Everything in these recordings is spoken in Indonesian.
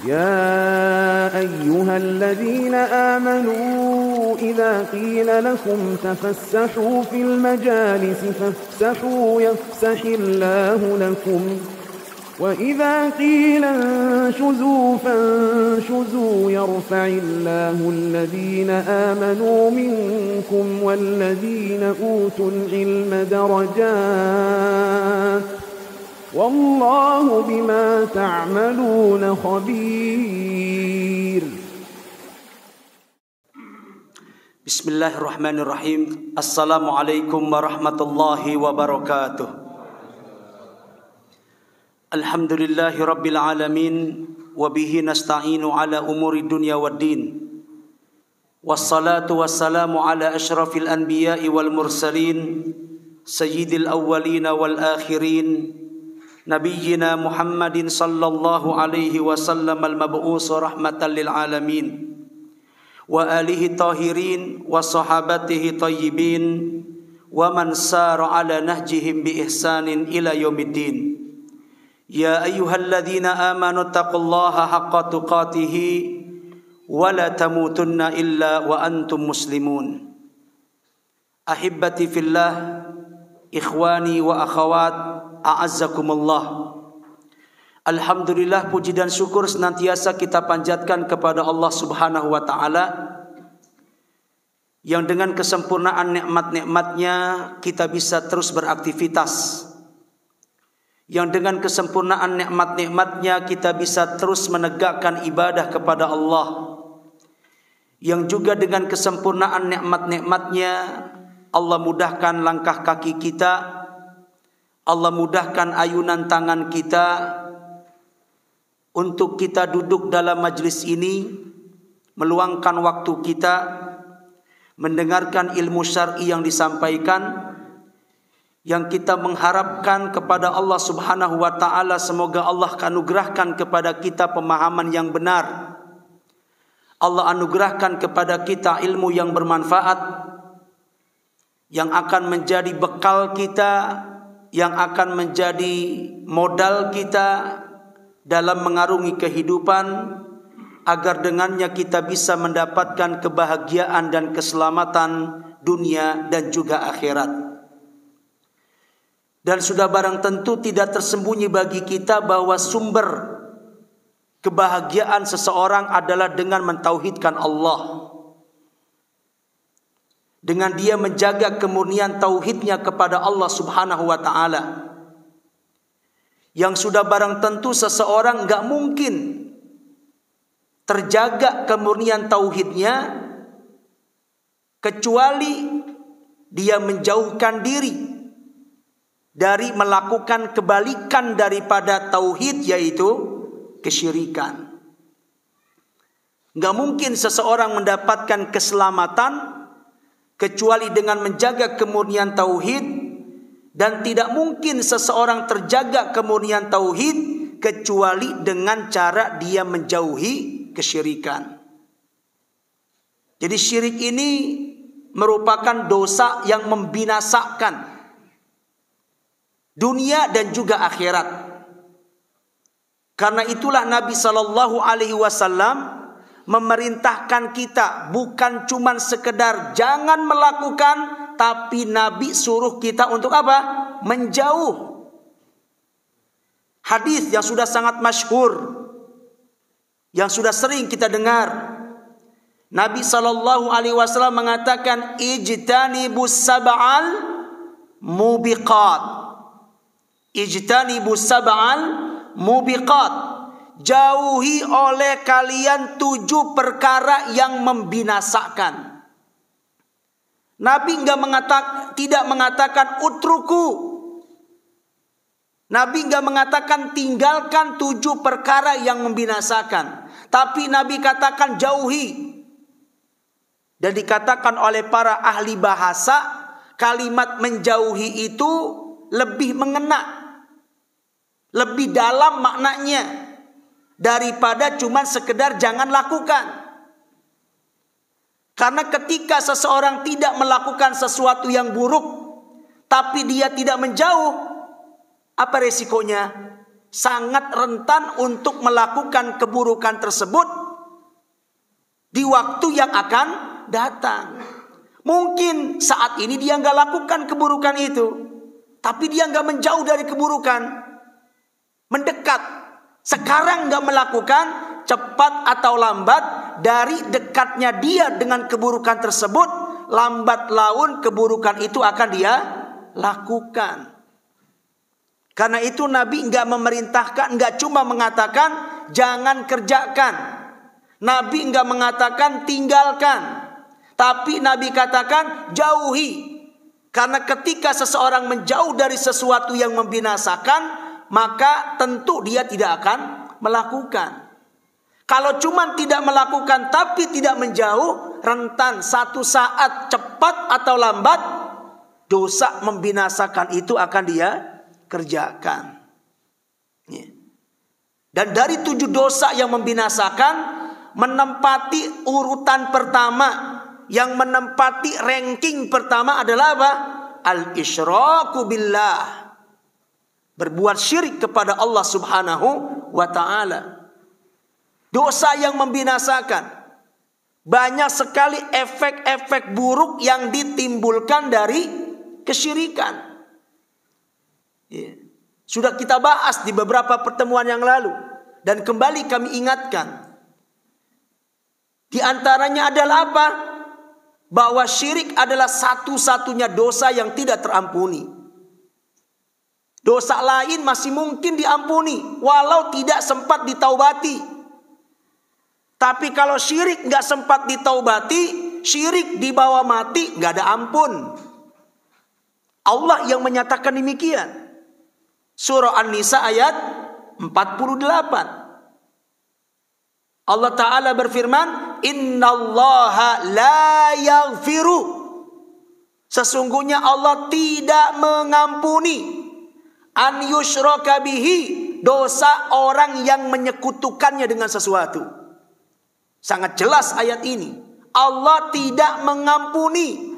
يا أيها الذين آمنوا إذا قيل لكم تفسحوا في المجالس فافسحوا يفسح الله لكم وإذا قيل انشزوا فانشزوا يرفع الله الذين آمنوا منكم والذين أوتوا العلم درجات والله بما تعملون خبير. بسم الله الرحمن الرحيم. السلام عليكم ورحمة الله وبركاته. الحمد لله رب العالمين وبه نستعين على أمور الدنيا والدين والصلاة والسلام على أشرف الأنبياء والمرسلين سيد الأولين والآخرين نبينا محمد صلى الله عليه وسلم المبعوث رحمة للعالمين وآله الطاهرين وصحابته طيبين ومن سار على نهجهم بإحسان إلى يوم الدين. يا أيها الذين آمنوا اتقوا الله حق تقاته ولا تموتن إلا وأنتم مسلمون. أحبتي في الله ikhwani wa akhawat a'azzakumullah. Alhamdulillah, puji dan syukur senantiasa kita panjatkan kepada Allah Subhanahu wa taala yang dengan kesempurnaan nikmat-nikmatnya kita bisa terus beraktivitas, yang dengan kesempurnaan nikmat-nikmatnya kita bisa terus menegakkan ibadah kepada Allah, yang juga dengan kesempurnaan nikmat-nikmatnya Allah mudahkan langkah kaki kita, Allah mudahkan ayunan tangan kita untuk kita duduk dalam majlis ini, meluangkan waktu kita, mendengarkan ilmu syar'i yang disampaikan, yang kita mengharapkan kepada Allah Subhanahu wa taala semoga Allah anugerahkan kepada kita pemahaman yang benar. Allah anugerahkan kepada kita ilmu yang bermanfaat, yang akan menjadi bekal kita, yang akan menjadi modal kita dalam mengarungi kehidupan, agar dengannya kita bisa mendapatkan kebahagiaan dan keselamatan dunia dan juga akhirat. Dan sudah barang tentu tidak tersembunyi bagi kita bahwa sumber kebahagiaan seseorang adalah dengan mentauhidkan Allah, dengan dia menjaga kemurnian tauhidnya kepada Allah Subhanahu wa ta'ala. Yang sudah barang tentu seseorang gak mungkin terjaga kemurnian tauhidnya kecuali dia menjauhkan diri dari melakukan kebalikan daripada tauhid, yaitu kesyirikan. Gak mungkin seseorang mendapatkan keselamatan kecuali dengan menjaga kemurnian tauhid, dan tidak mungkin seseorang terjaga kemurnian tauhid kecuali dengan cara dia menjauhi kesyirikan. Jadi syirik ini merupakan dosa yang membinasakan dunia dan juga akhirat. Karena itulah Nabi Shallallahu Alaihi Wasallam memerintahkan kita bukan cuman sekedar jangan melakukan, tapi Nabi suruh kita untuk apa? Menjauh. Hadis yang sudah sangat masyhur, yang sudah sering kita dengar. Nabi Shallallahu Alaihi Wasallam mengatakan, ijtanibus sab'al mubiqat. Ijtanibus sab'al mubiqat. Jauhi oleh kalian 7 perkara yang membinasakan. Nabi tidak mengatakan utruku. Nabi enggak mengatakan tinggalkan 7 perkara yang membinasakan, tapi Nabi katakan jauhi. Dan dikatakan oleh para ahli bahasa, kalimat menjauhi itu lebih mengena, lebih dalam maknanya daripada cuma sekedar jangan lakukan. Karena ketika seseorang tidak melakukan sesuatu yang buruk, tapi dia tidak menjauh, apa resikonya? sangat rentan untuk melakukan keburukan tersebut di waktu yang akan datang. Mungkin saat ini dia nggak lakukan keburukan itu, tapi dia nggak menjauh dari keburukan, mendekat. Sekarang nggak melakukan, cepat atau lambat dari dekatnya dia dengan keburukan tersebut, lambat laun keburukan itu akan dia lakukan. Karena itu Nabi nggak memerintahkan, nggak cuma mengatakan jangan kerjakan. Nabi nggak mengatakan tinggalkan, tapi Nabi katakan jauhi. Karena ketika seseorang menjauh dari sesuatu yang membinasakan, maka tentu dia tidak akan melakukan. Kalau cuma tidak melakukan tapi tidak menjauh, rentan satu saat cepat atau lambat dosa membinasakan itu akan dia kerjakan. Dan dari 7 dosa yang membinasakan, menempati urutan pertama, yang menempati ranking pertama adalah apa? Al-isyraku billah, berbuat syirik kepada Allah Subhanahu wa ta'ala. Dosa yang membinasakan. Banyak sekali efek-efek buruk yang ditimbulkan dari kesyirikan. Sudah kita bahas di beberapa pertemuan yang lalu, dan kembali kami ingatkan. Di antaranya adalah apa? Bahwa syirik adalah satu-satunya dosa yang tidak terampuni. Dosa lain masih mungkin diampuni walau tidak sempat ditaubati. Tapi kalau syirik nggak sempat ditaubati, syirik dibawa mati, nggak ada ampun. Allah yang menyatakan demikian. Surah An-Nisa ayat 48. Allah Ta'ala berfirman, Innallaha la yaghfiru. Sesungguhnya Allah tidak mengampuni an yushraka bihi, dosa orang yang menyekutukannya dengan sesuatu. Sangat jelas ayat ini. Allah tidak mengampuni.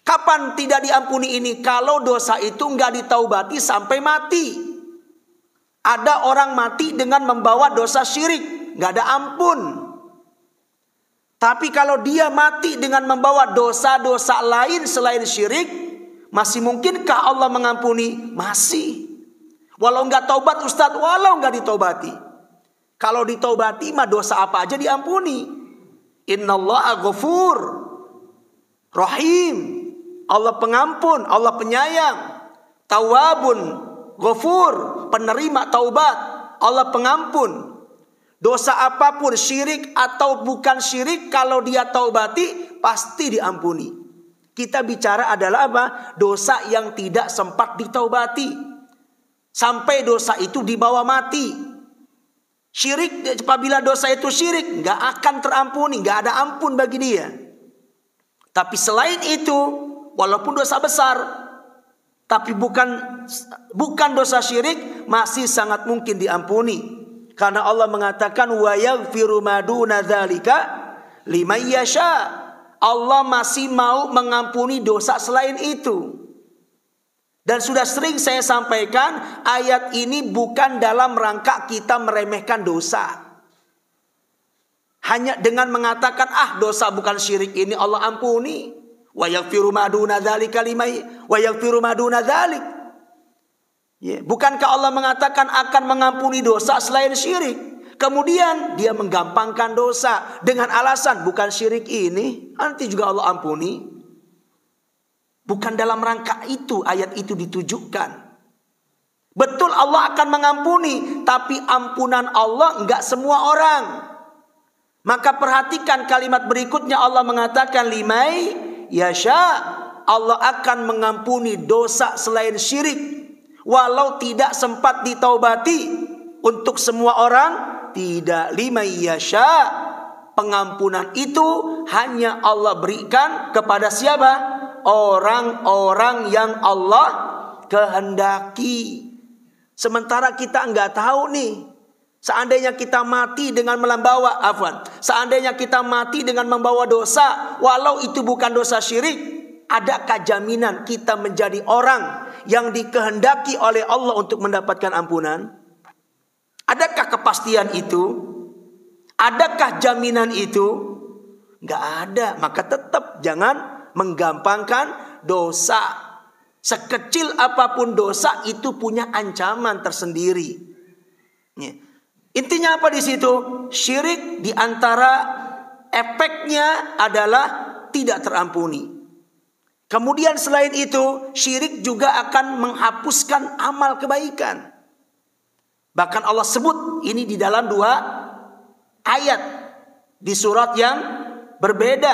Kapan tidak diampuni ini? Kalau dosa itu nggak ditaubati sampai mati. Ada orang mati dengan membawa dosa syirik, nggak ada ampun. Tapi kalau dia mati dengan membawa dosa-dosa lain selain syirik, masih mungkinkah Allah mengampuni? Masih. Walau nggak taubat Ustadz, walau nggak ditaubati. Kalau ditaubati mah dosa apa aja diampuni. Innallaha ghafur rahim. Allah pengampun, Allah penyayang. Tawwabun ghafur, penerima taubat. Allah pengampun. Dosa apapun, syirik atau bukan syirik, kalau dia taubati pasti diampuni. Kita bicara adalah apa? Dosa yang tidak sempat ditaubati sampai dosa itu dibawa mati. Syirik, apabila dosa itu syirik, nggak akan terampuni, nggak ada ampun bagi dia. Tapi selain itu, walaupun dosa besar, tapi bukan dosa syirik, masih sangat mungkin diampuni. Karena Allah mengatakan wa yaghfiru ma duna dzalika liman yasha. Allah masih mau mengampuni dosa selain itu. Dan sudah sering saya sampaikan, ayat ini bukan dalam rangka kita meremehkan dosa. Hanya dengan mengatakan dosa bukan syirik ini Allah ampuni. Wa yaghfiru ma duna dzalika liman wa yaghfiru ma duna dzalik. Bukankah Allah mengatakan akan mengampuni dosa selain syirik? Kemudian dia menggampangkan dosa dengan alasan bukan syirik ini nanti juga Allah ampuni. Bukan dalam rangka itu ayat itu ditujukan. Betul Allah akan mengampuni, tapi ampunan Allah enggak semua orang. Maka perhatikan kalimat berikutnya, Allah mengatakan limai yasha, Allah akan mengampuni dosa selain syirik walau tidak sempat ditaubati. Untuk semua orang tidak. Limai yasha, pengampunan itu hanya Allah berikan kepada siapa? Orang-orang yang Allah kehendaki. Sementara kita enggak tahu nih, seandainya kita mati dengan seandainya kita mati dengan membawa dosa, walau itu bukan dosa syirik, adakah jaminan kita menjadi orang yang dikehendaki oleh Allah untuk mendapatkan ampunan? Adakah kepastian itu? Adakah jaminan itu? Nggak ada. Maka tetap jangan menggampangkan dosa. Sekecil apapun dosa itu punya ancaman tersendiri. Intinya apa di situ? Syirik di antara efeknya adalah tidak terampuni. Kemudian selain itu, syirik juga akan menghapuskan amal kebaikan. Bahkan Allah sebut ini di dalam 2 ayat di surat yang berbeda.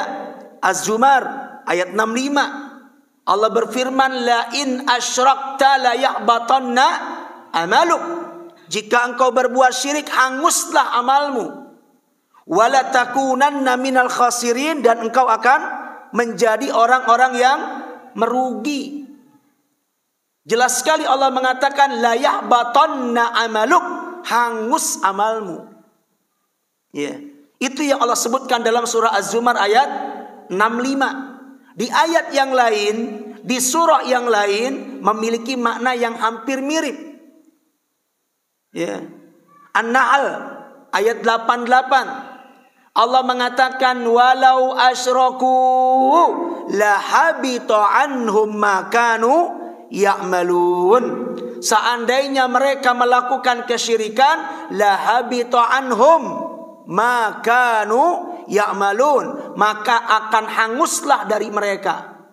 Az-Zumar ayat 65. Allah berfirman, la in asyrakta la yahbatanna amaluk. Jika engkau berbuat syirik, hanguslah amalmu. Wala takunanna minal khasirin, dan engkau akan menjadi orang-orang yang merugi. Jelas sekali Allah mengatakan la yahbatanna amaluk, hangus amalmu. Itu yang Allah sebutkan dalam surah Az-Zumar ayat 65. Di ayat yang lain, di surah yang lain memiliki makna yang hampir mirip. An-Nahl ayat 88. Allah mengatakan walau asyraku la habita anhum ma kanu ya'malun. Seandainya mereka melakukan kesyirikan, la habita anhum ma kanu ya'malun, maka akan hanguslah dari mereka,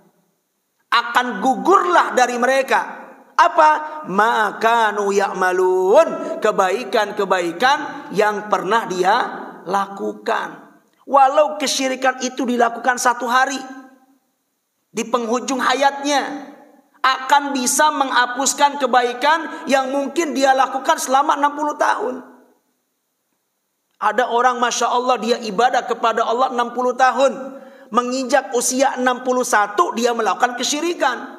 akan gugurlah dari mereka apa? Ma kanu ya'malun, kebaikan-kebaikan yang pernah dia lakukan. Walau kesyirikan itu dilakukan 1 hari, di penghujung hayatnya akan bisa menghapuskan kebaikan yang mungkin dia lakukan selama 60 tahun. Ada orang Masya Allah dia ibadah kepada Allah 60 tahun. Menginjak usia 61 dia melakukan kesyirikan.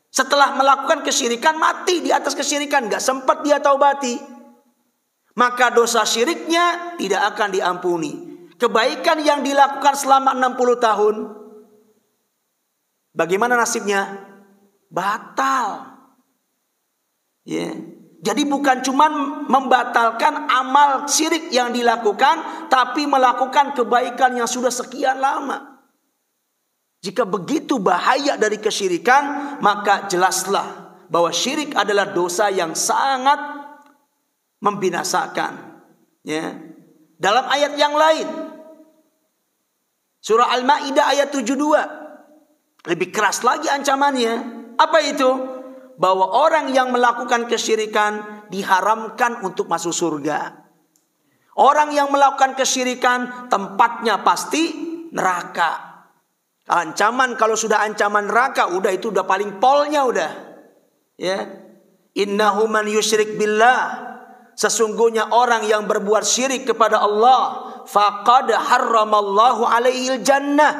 Setelah melakukan kesyirikan mati di atas kesyirikan. Gak sempat dia taubati. Maka dosa syiriknya tidak akan diampuni. Kebaikan yang dilakukan selama 60 tahun, bagaimana nasibnya? Batal. Jadi bukan cuma membatalkan amal syirik yang dilakukan, tapi melakukan kebaikan yang sudah sekian lama. Jika begitu bahaya dari kesyirikan, maka jelaslah bahwa syirik adalah dosa yang sangat membinasakan. Dalam ayat yang lain, surah Al-Ma'idah ayat 72, lebih keras lagi ancamannya. Apa itu? Bahwa orang yang melakukan kesyirikan diharamkan untuk masuk surga. Orang yang melakukan kesyirikan tempatnya pasti neraka. Ancaman, kalau sudah ancaman neraka, udah itu udah paling polnya udah. Innahu man yusyrik billah, sesungguhnya orang yang berbuat syirik kepada Allah, faqad harramallahu alaihil jannah,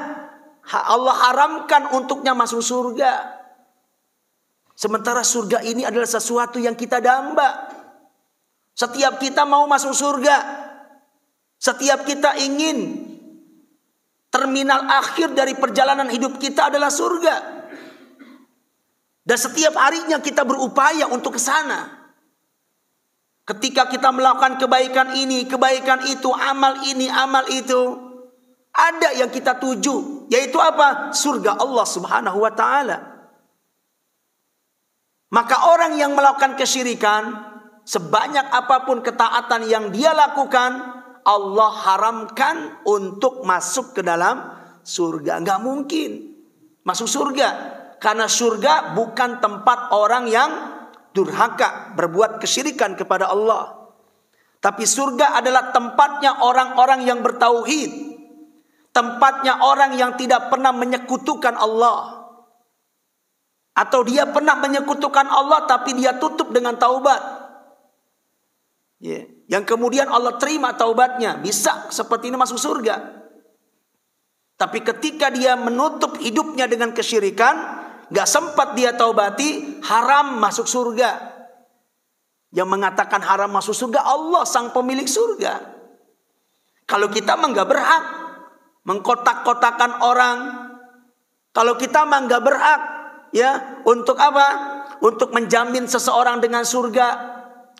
Allah haramkan untuknya masuk surga. Sementara surga ini adalah sesuatu yang kita damba. Setiap kita mau masuk surga. Setiap kita ingin terminal akhir dari perjalanan hidup kita adalah surga. Dan setiap harinya kita berupaya untuk ke sana. Ketika kita melakukan kebaikan ini, kebaikan itu, amal ini, amal itu, ada yang kita tuju, yaitu apa? Surga Allah Subhanahu wa ta'ala. Maka orang yang melakukan kesyirikan, sebanyak apapun ketaatan yang dia lakukan, Allah haramkan untuk masuk ke dalam surga. Nggak mungkin masuk surga. Karena surga bukan tempat orang yang durhaka, berbuat kesyirikan kepada Allah. Tapi surga adalah tempatnya orang-orang yang bertauhid. Tempatnya orang yang tidak pernah menyekutukan Allah. Atau dia pernah menyekutukan Allah tapi dia tutup dengan taubat. Yang kemudian Allah terima taubatnya. Bisa seperti ini masuk surga. Tapi ketika dia menutup hidupnya dengan kesyirikan, gak sempat dia taubati, haram masuk surga. Yang mengatakan haram masuk surga Allah, sang pemilik surga. Kalau kita mah gak berhak mengkotak-kotakan orang, Kalau kita mah nggak berhak, ya, untuk apa? Untuk menjamin seseorang dengan surga.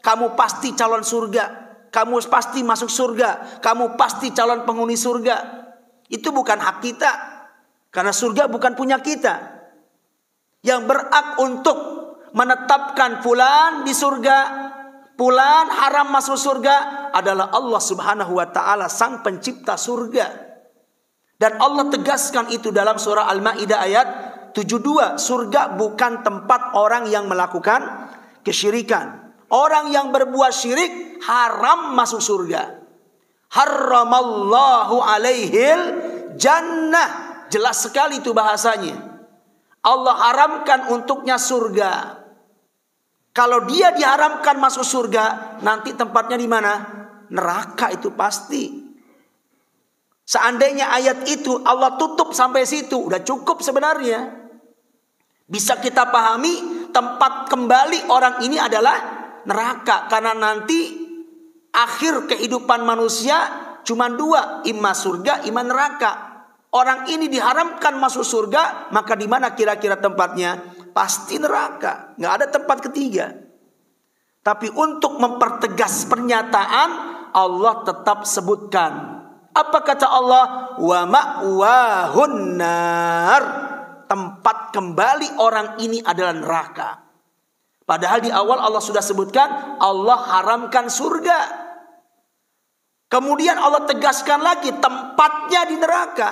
Kamu pasti calon surga, kamu pasti masuk surga, kamu pasti calon penghuni surga. Itu bukan hak kita, karena surga bukan punya kita. Yang berhak untuk menetapkan fulan di surga, fulan haram masuk surga adalah Allah Subhanahu wa taala, sang pencipta surga. Dan Allah tegaskan itu dalam surah Al-Maidah ayat 72, surga bukan tempat orang yang melakukan kesyirikan. Orang yang berbuat syirik haram masuk surga. Harramallahu alaihil jannah. Jelas sekali itu bahasanya. Allah haramkan untuknya surga. Kalau dia diharamkan masuk surga, nanti tempatnya di mana? Neraka itu pasti. Seandainya ayat itu Allah tutup sampai situ, udah cukup sebenarnya. Bisa kita pahami tempat kembali orang ini adalah neraka. Karena nanti akhir kehidupan manusia cuma dua, imma surga, imma neraka. Orang ini diharamkan masuk surga, maka di mana kira-kira tempatnya? Pasti neraka. Nggak ada tempat ketiga. Tapi untuk mempertegas pernyataan, Allah tetap sebutkan. Apa kata Allah? Wa ma'wahun nar. Tempat kembali orang ini adalah neraka. Padahal di awal Allah sudah sebutkan, Allah haramkan surga. Kemudian Allah tegaskan lagi, tempatnya di neraka.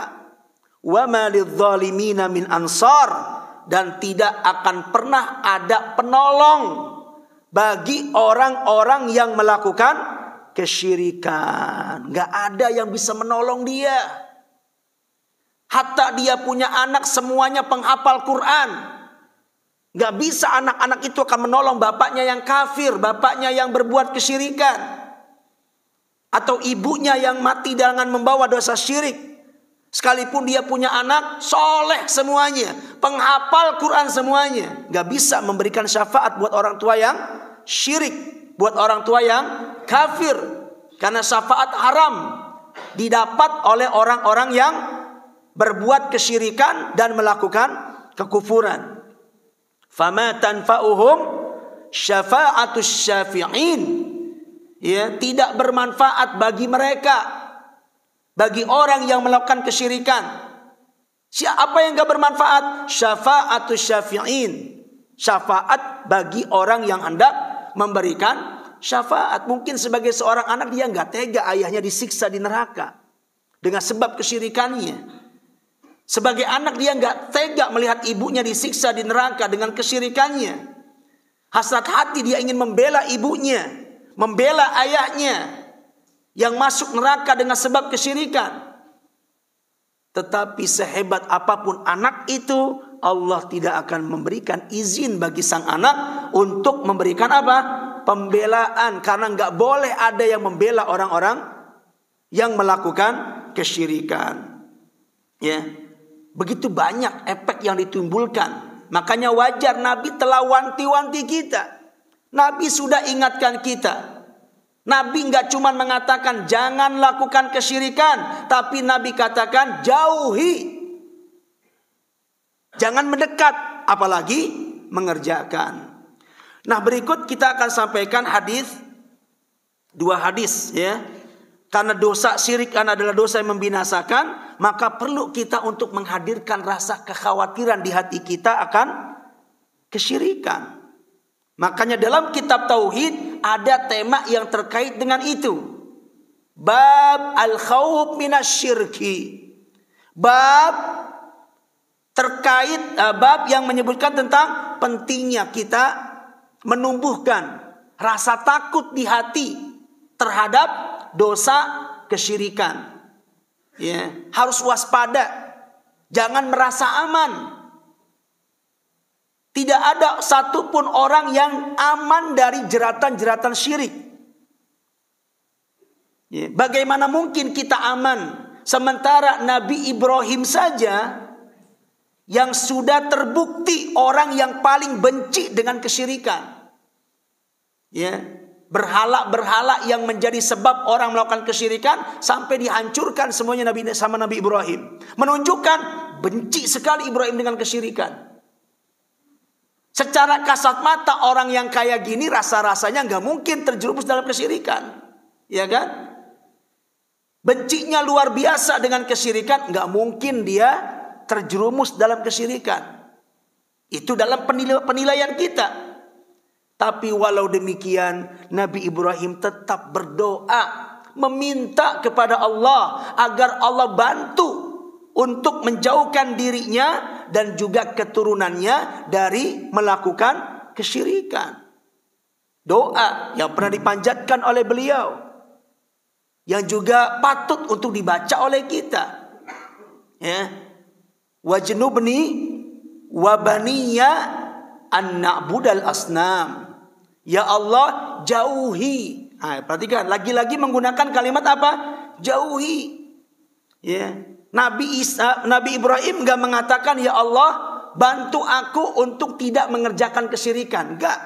Wa ma lidzalimina min ansar. Dan tidak akan pernah ada penolong bagi orang-orang yang melakukan kesyirikan. Gak ada yang bisa menolong dia. Hatta dia punya anak semuanya penghafal Quran, gak bisa anak-anak itu akan menolong bapaknya yang kafir, bapaknya yang berbuat kesyirikan, atau ibunya yang mati dengan membawa dosa syirik. Sekalipun dia punya anak soleh semuanya, penghafal Quran semuanya, gak bisa memberikan syafaat buat orang tua yang syirik, buat orang tua yang kafir. Karena syafaat haram didapat oleh orang-orang yang berbuat kesyirikan dan melakukan kekufuran. Fama tanfa'uhum syafa'atus syafi'in. Ya, tidak bermanfaat bagi mereka, bagi orang yang melakukan kesyirikan. Siapa yang gak bermanfaat? Syafa'atus syafi'in. Syafaat bagi orang yang hendak memberikan syafaat. Mungkin sebagai seorang anak dia gak tega ayahnya disiksa di neraka dengan sebab kesyirikannya. Sebagai anak dia gak tega melihat ibunya disiksa di neraka dengan kesyirikannya. Hasrat hati dia ingin membela ibunya, membela ayahnya yang masuk neraka dengan sebab kesyirikan. Tetapi sehebat apapun anak itu, Allah tidak akan memberikan izin bagi sang anak untuk memberikan apa? Pembelaan. Karena gak boleh ada yang membela orang-orang yang melakukan kesyirikan. Ya, begitu banyak efek yang ditimbulkan. Makanya wajar Nabi telah wanti-wanti kita. Nabi sudah ingatkan kita. Nabi nggak cuma mengatakan jangan lakukan kesyirikan, tapi Nabi katakan jauhi. Jangan mendekat, apalagi mengerjakan. Nah, berikut kita akan sampaikan hadis, dua hadis ya. Karena dosa syirik adalah dosa yang membinasakan, maka perlu kita untuk menghadirkan rasa kekhawatiran di hati kita akan kesyirikan. Makanya dalam kitab Tauhid ada tema yang terkait dengan itu. Bab al-khawf minasyirki. Bab terkait, bab yang menyebutkan tentang pentingnya kita menumbuhkan rasa takut di hati terhadap dosa kesyirikan. Ya, harus waspada. Jangan merasa aman. Tidak ada satupun orang yang aman dari jeratan-jeratan syirik. Ya, bagaimana mungkin kita aman? Sementara Nabi Ibrahim saja yang sudah terbukti orang yang paling benci dengan kesyirikan. Ya, berhala-berhala yang menjadi sebab orang melakukan kesyirikan sampai dihancurkan semuanya sama Nabi Ibrahim. Menunjukkan benci sekali Ibrahim dengan kesyirikan. Secara kasat mata orang yang kayak gini rasa-rasanya nggak mungkin terjerumus dalam kesyirikan, ya kan? Bencinya luar biasa dengan kesyirikan, nggak mungkin dia terjerumus dalam kesyirikan. Itu dalam penilaian kita. Tapi walau demikian, Nabi Ibrahim tetap berdoa, meminta kepada Allah agar Allah bantu untuk menjauhkan dirinya dan juga keturunannya dari melakukan kesyirikan. Doa yang pernah dipanjatkan oleh beliau, yang juga patut untuk dibaca oleh kita. Ya. Wajnubni wa baniya an na'budal asnam. Ya Allah, jauhi. Perhatikan, lagi-lagi menggunakan kalimat apa? Jauhi. Ya. Nabi Ibrahim enggak mengatakan, ya Allah, bantu aku untuk tidak mengerjakan kesyirikan. Enggak.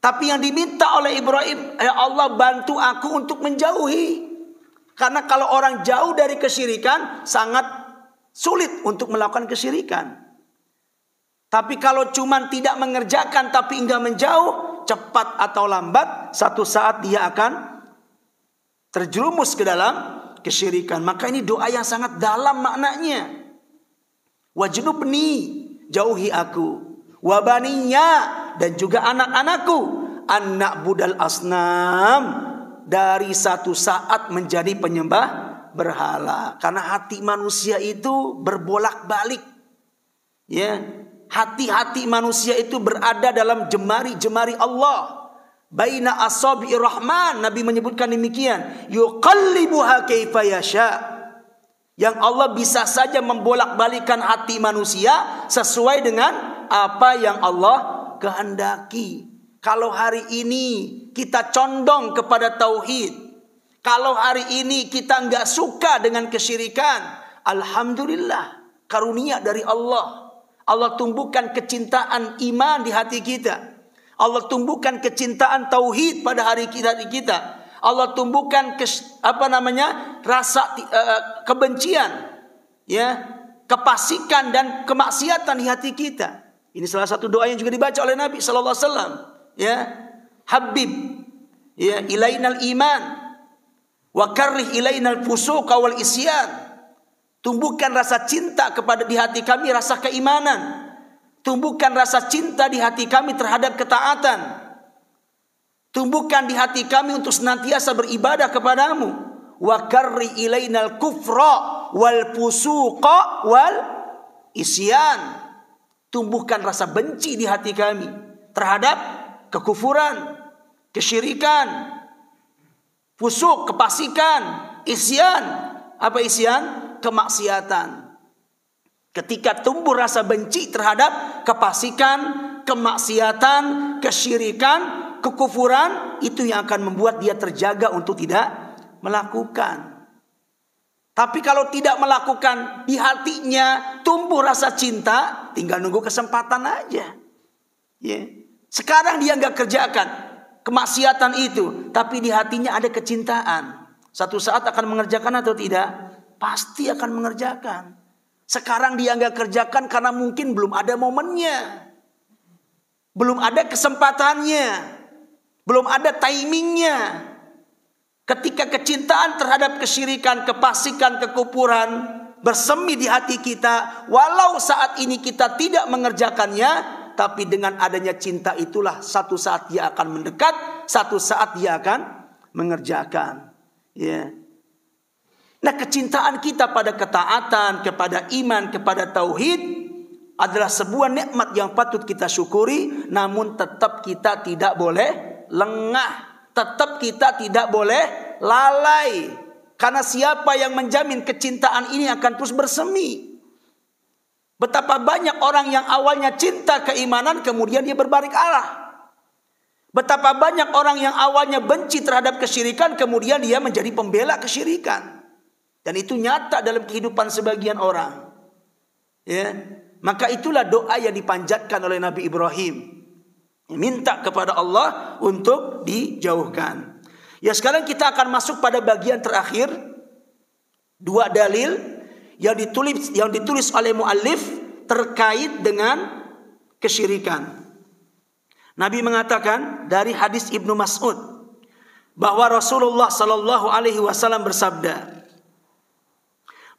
Tapi yang diminta oleh Ibrahim, ya Allah, bantu aku untuk menjauhi. Karena kalau orang jauh dari kesyirikan, sangat sulit untuk melakukan kesyirikan. Tapi kalau cuma tidak mengerjakan tapi enggak menjauh, cepat atau lambat satu saat dia akan terjerumus ke dalam kesyirikan. Maka ini doa yang sangat dalam maknanya. Wajnubni, jauhi aku, wabaniya, dan juga anak-anakku, anak budal asnam, dari satu saat menjadi penyembah berhala. Karena hati manusia itu berbolak-balik. Ya, hati-hati manusia itu berada dalam jemari-jemari Allah. Baina asabi'ir rahman, Nabi menyebutkan demikian. Yuqallibuha kaifa yasha. Yang Allah bisa saja membolak-balikan hati manusia sesuai dengan apa yang Allah kehendaki. Kalau hari ini kita condong kepada tauhid, kalau hari ini kita enggak suka dengan kesyirikan, alhamdulillah, karunia dari Allah. Allah tumbuhkan kecintaan iman di hati kita. Allah tumbuhkan kecintaan tauhid pada hari kita. Allah tumbuhkan rasa kebencian, ya, kefasikan dan kemaksiatan di hati kita. Ini salah satu doa yang juga dibaca oleh Nabi sallallahu alaihi wasallam, ya. Habib, ya, ilainal iman wa karrih ilainal fusuqa wal isyan. Tumbuhkan rasa cinta kepada di hati kami, rasa keimanan. Tumbuhkan rasa cinta di hati kami terhadap ketaatan. Tumbuhkan di hati kami untuk senantiasa beribadah kepadamu. Wa karri ilainal kufra wal fusuqa wal isyan. Tumbuhkan rasa benci di hati kami terhadap kekufuran, kesyirikan, fusuk, kefasikan, isyan. Apa isyan? Kemaksiatan. Ketika tumbuh rasa benci terhadap kefasikan, kemaksiatan, kesyirikan, kekufuran, itu yang akan membuat dia terjaga untuk tidak melakukan. Tapi kalau tidak melakukan, di hatinya tumbuh rasa cinta, tinggal nunggu kesempatan aja. Ya. Sekarang dia nggak kerjakan kemaksiatan itu, tapi di hatinya ada kecintaan. Satu saat akan mengerjakan atau tidak? Pasti akan mengerjakan. Sekarang dia nggak kerjakan karena mungkin belum ada momennya, belum ada kesempatannya, belum ada timingnya. Ketika kecintaan terhadap kesyirikan, kefasikan, kekufuran bersemi di hati kita, walau saat ini kita tidak mengerjakannya, tapi dengan adanya cinta itulah satu saat dia akan mendekat, satu saat dia akan mengerjakan. Ya. Nah, kecintaan kita pada ketaatan, kepada iman, kepada tauhid adalah sebuah nikmat yang patut kita syukuri. Namun tetap kita tidak boleh lengah, tetap kita tidak boleh lalai. Karena siapa yang menjamin kecintaan ini akan terus bersemi? Betapa banyak orang yang awalnya cinta keimanan kemudian dia berbalik arah. Betapa banyak orang yang awalnya benci terhadap kesyirikan kemudian dia menjadi pembela kesyirikan. Dan itu nyata dalam kehidupan sebagian orang. Ya, maka itulah doa yang dipanjatkan oleh Nabi Ibrahim. Minta kepada Allah untuk dijauhkan. Ya, sekarang kita akan masuk pada bagian terakhir. 2 dalil yang ditulis oleh muallif terkait dengan kesyirikan. Nabi mengatakan dari hadis Ibnu Mas'ud bahwa Rasulullah sallallahu alaihi wasallam bersabda,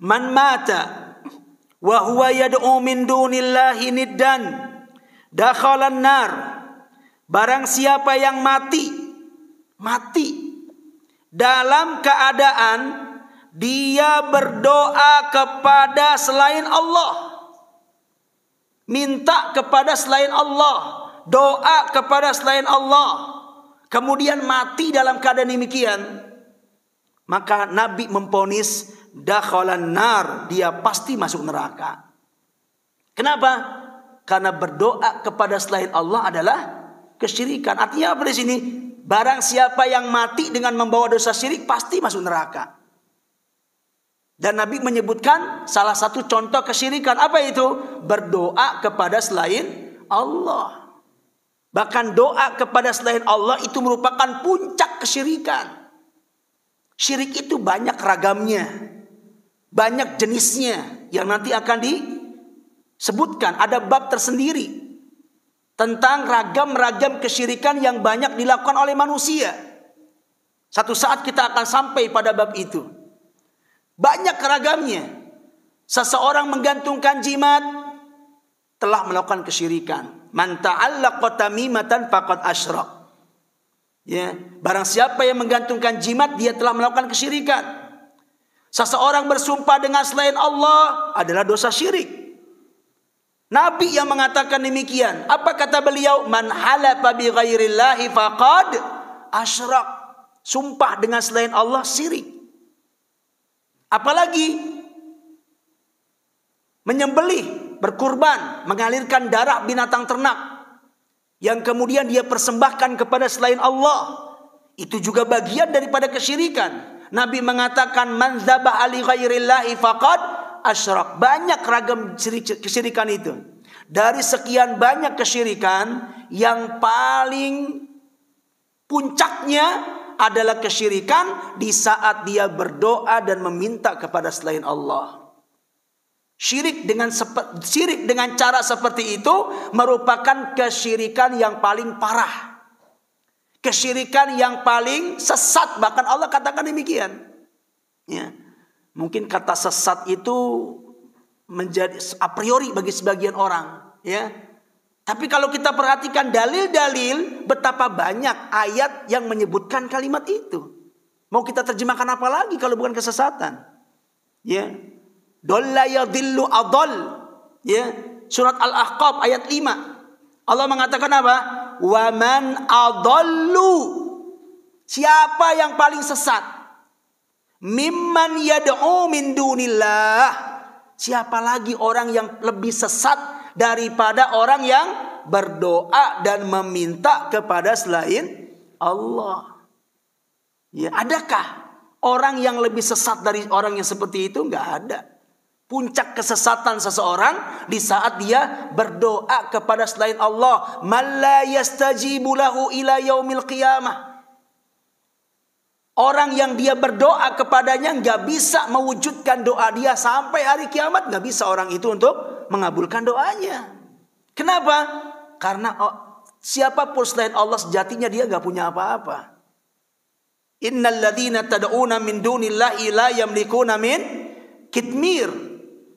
"Man mata wa huwa yad'u min dunillahi niddan dakhalan nar." Barang siapa yang mati dalam keadaan dia berdoa kepada selain Allah, minta kepada selain Allah, doa kepada selain Allah, kemudian mati dalam keadaan demikian, maka Nabi memvonis dakhalan nar, dia pasti masuk neraka. Kenapa? Karena berdoa kepada selain Allah adalah kesyirikan. Artinya apa di sini? Barang siapa yang mati dengan membawa dosa syirik pasti masuk neraka. Dan Nabi menyebutkan salah satu contoh kesyirikan. Apa itu? Berdoa kepada selain Allah. Bahkan doa kepada selain Allah itu merupakan puncak kesyirikan. Syirik itu banyak ragamnya, banyak jenisnya yang nanti akan disebutkan. Ada bab tersendiri tentang ragam-ragam kesyirikan yang banyak dilakukan oleh manusia. Satu saat kita akan sampai pada bab itu. Banyak ragamnya. Seseorang menggantungkan jimat telah melakukan kesyirikan. Man ta'allaqa tamimatan faqad asyrak. Ya, barang siapa yang menggantungkan jimat dia telah melakukan kesyirikan. Seseorang bersumpah dengan selain Allah adalah dosa syirik. Nabi yang mengatakan demikian. Apa kata beliau? Man halafa bi ghairillahi faqad asyrak. Sumpah dengan selain Allah syirik. Apalagi menyembelih, berkurban, mengalirkan darah binatang ternak yang kemudian dia persembahkan kepada selain Allah, itu juga bagian daripada kesyirikan. Nabi mengatakan man dzabha li ghairillahi faqad asyrak. Banyak ragam kesyirikan itu. Dari sekian banyak kesyirikan, yang paling puncaknya adalah kesyirikan di saat dia berdoa dan meminta kepada selain Allah. Syirik dengan cara seperti itu merupakan kesyirikan yang paling parah. Kesyirikan yang paling sesat, bahkan Allah katakan demikian. Ya. Mungkin kata sesat itu menjadi a priori bagi sebagian orang, ya. Tapi kalau kita perhatikan dalil-dalil, betapa banyak ayat yang menyebutkan kalimat itu. Mau kita terjemahkan apa lagi kalau bukan kesesatan? Ya. Dolla yadhillu adall. Ya. Surat Al-Ahqaf ayat 5. Allah mengatakan apa? Wa man adallu. Siapa yang paling sesat? Mimman yad'u min dunillah. Siapa lagi orang yang lebih sesat daripada orang yang berdoa dan meminta kepada selain Allah? Ya, adakah orang yang lebih sesat dari orang yang seperti itu? Enggak ada. Puncak kesesatan seseorang di saat dia berdoa kepada selain Allah. Man la yastajibu lahu ila yaumil qiyamah. Orang yang dia berdoa kepadanya gak bisa mewujudkan doa dia sampai hari kiamat. Gak bisa orang itu untuk mengabulkan doanya. Kenapa? Karena siapapun selain Allah sejatinya dia gak punya apa-apa. Innal ladzina tad'una min dunillahi la yamlikuna min kitmir.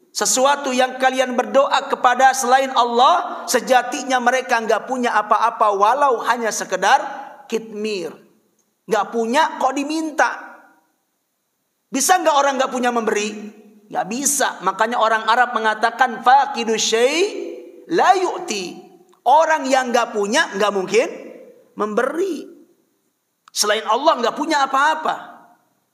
Sesuatu yang kalian berdoa kepada selain Allah, sejatinya mereka gak punya apa-apa walau hanya sekedar kitmir. Gak punya kok diminta. Bisa gak orang gak punya memberi? Gak bisa. Makanya orang Arab mengatakan faqidu syai' la yu'ti. Orang yang gak punya gak mungkin memberi. Selain Allah gak punya apa-apa.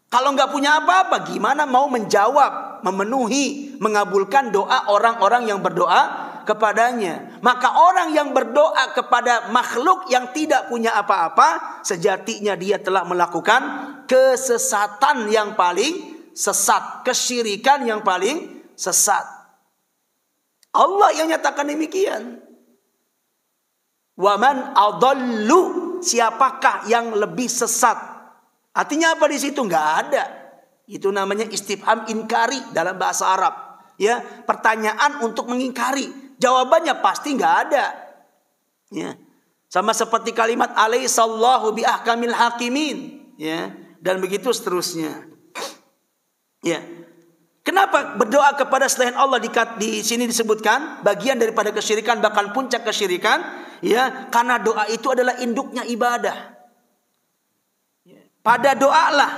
Kalau gak punya apa-apa, gimana mau menjawab, memenuhi, mengabulkan doa orang-orang yang berdoa kepadanya? Maka orang yang berdoa kepada makhluk yang tidak punya apa-apa, sejatinya dia telah melakukan kesesatan yang paling sesat, kesyirikan yang paling sesat. Allah yang nyatakan demikian. Wa man adallu, siapakah yang lebih sesat? Artinya apa di situ? Enggak ada. Itu namanya istifham inkari dalam bahasa Arab. Ya, pertanyaan untuk mengingkari. Jawabannya pasti enggak ada. Ya. Sama seperti kalimat alaihissallahu biahkamil hakimin, ya, dan begitu seterusnya. Ya. Kenapa berdoa kepada selain Allah di sini disebutkan bagian daripada kesyirikan, bahkan puncak kesyirikan, ya, karena doa itu adalah induknya ibadah. Pada doalah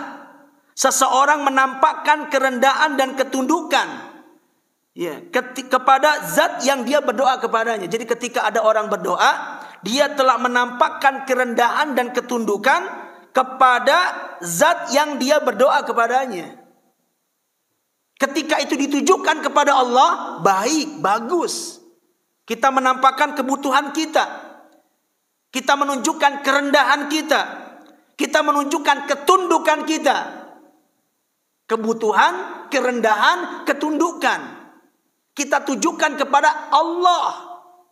seseorang menampakkan kerendahan dan ketundukan, ya, kepada zat yang dia berdoa kepadanya. Jadi ketika ada orang berdoa, dia telah menampakkan kerendahan dan ketundukan kepada zat yang dia berdoa kepadanya. Ketika itu ditujukan kepada Allah, baik, bagus. Kita menampakkan kebutuhan kita. Kita menunjukkan kerendahan kita. Kita menunjukkan ketundukan kita. Kebutuhan, kerendahan, ketundukan. Kita tujukan kepada Allah.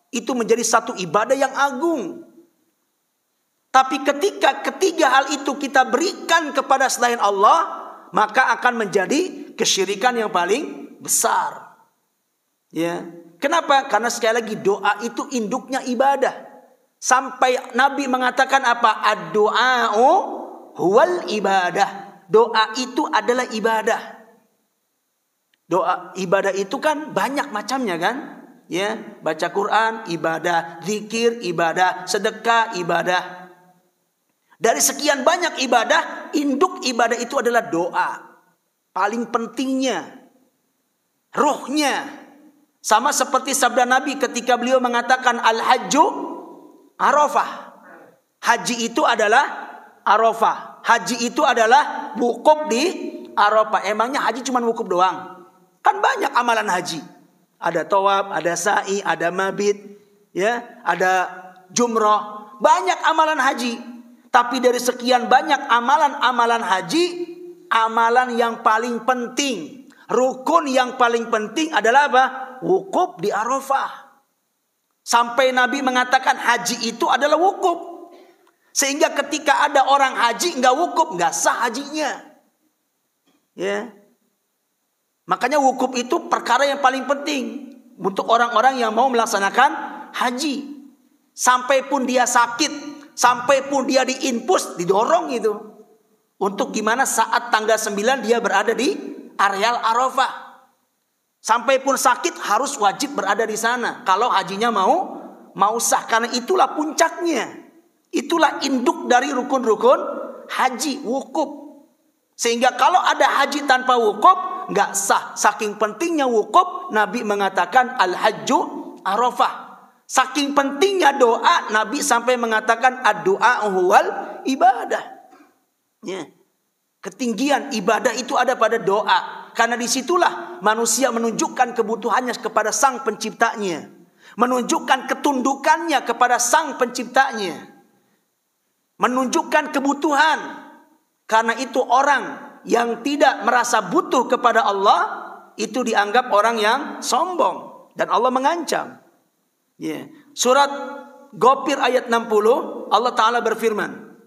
Itu menjadi satu ibadah yang agung. Tapi ketika ketiga hal itu kita berikan kepada selain Allah, maka akan menjadi kesyirikan yang paling besar. Ya. Kenapa? Karena sekali lagi doa itu induknya ibadah. Sampai Nabi mengatakan apa? Ad-du'a'u huwal ibadah. Doa itu adalah ibadah. Doa ibadah itu kan banyak macamnya kan? Ya, baca Quran ibadah, zikir ibadah, sedekah ibadah. Dari sekian banyak ibadah, induk ibadah itu adalah doa. Paling pentingnya, ruhnya. Sama seperti sabda Nabi ketika beliau mengatakan al-hajju arafah. Haji itu adalah arafah. Haji itu adalah wukuf di arafah. Emangnya haji cuma wukuf doang? Kan banyak amalan haji. Ada tawaf, ada sa'i, ada mabit, ya, ada jumrah. Banyak amalan haji. Tapi dari sekian banyak amalan-amalan haji, amalan yang paling penting, rukun yang paling penting adalah apa? Wukuf di Arafah. Sampai Nabi mengatakan haji itu adalah wukuf. Sehingga ketika ada orang haji nggak wukuf, nggak sah hajinya. Ya. Makanya wukuf itu perkara yang paling penting untuk orang-orang yang mau melaksanakan haji. Sampai pun dia sakit, sampai pun dia diinpus, didorong itu. Untuk gimana saat tanggal 9 dia berada di areal Arafah. Sampai pun sakit harus wajib berada di sana. Kalau hajinya mau sah. Karena itulah puncaknya. Itulah induk dari rukun-rukun haji, wukuf. Sehingga kalau ada haji tanpa wukuf, nggak sah. Saking pentingnya wukuf, Nabi mengatakan al-hajju Arafah. Saking pentingnya doa, Nabi sampai mengatakan ad-du'a huwal ibadah. Ya. Ketinggian ibadah itu ada pada doa. Karena disitulah manusia menunjukkan kebutuhannya kepada sang penciptanya. Menunjukkan ketundukannya kepada sang penciptanya. Menunjukkan kebutuhan. Karena itu orang yang tidak merasa butuh kepada Allah, itu dianggap orang yang sombong. Dan Allah mengancam. Yeah. Surat Ghafir ayat 60, Allah Ta'ala berfirman,